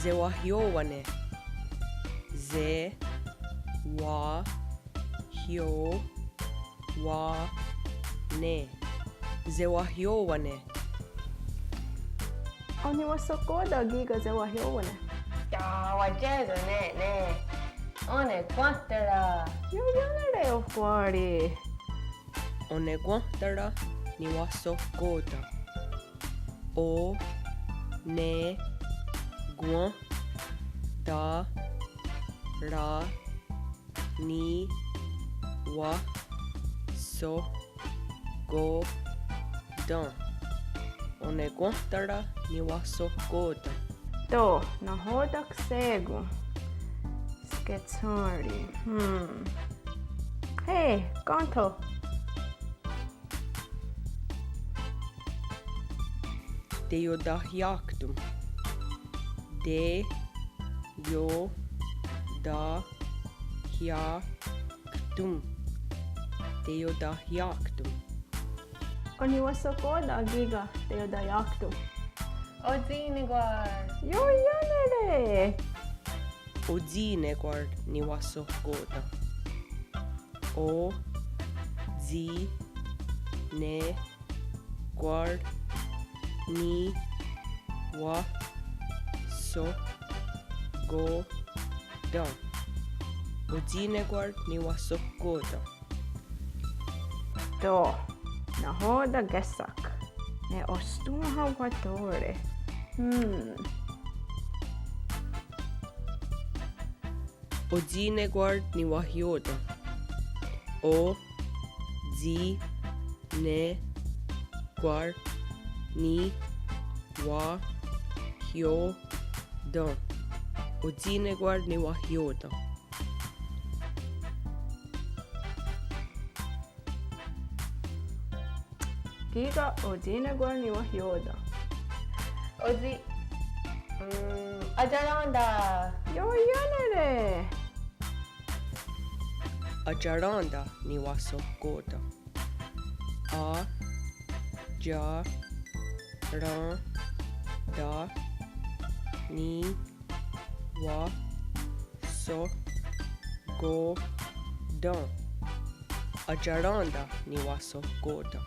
Zewahione. Ze wa hio wa ne. Zewahione. Oni wasokoda giga zewahione. Ya, wajezo ne. One quantera. Yo yanere ofuari. One guantara ni wasokoda. O ne guan da ra ni wa so go dan. One guantara ni wasokoda. To, nahodak segu. Sketsari. Hey, kanto. Deodahiactum. De yo da hiactum. Deodahiactum. Oni wasokoda giga teodayaktu. Oziniguar. Yo yanere. Ozine guard ni wasokoda. O zi ne guard ni wa so go da. Ozine guard ni wasokoda. To, nahoda gesak. Ne ostuha watore. Ozine guard ni wahioda. O zi ne guard ni wa hio da. Ozine guard ni wahioda. Giga odine guarni wahyoda. Ozi. Ajalanda. Yo yanere. Ajaranda ni wasokoda. A ja ra da ni wa so go da. Ajaranda ni wasokoda.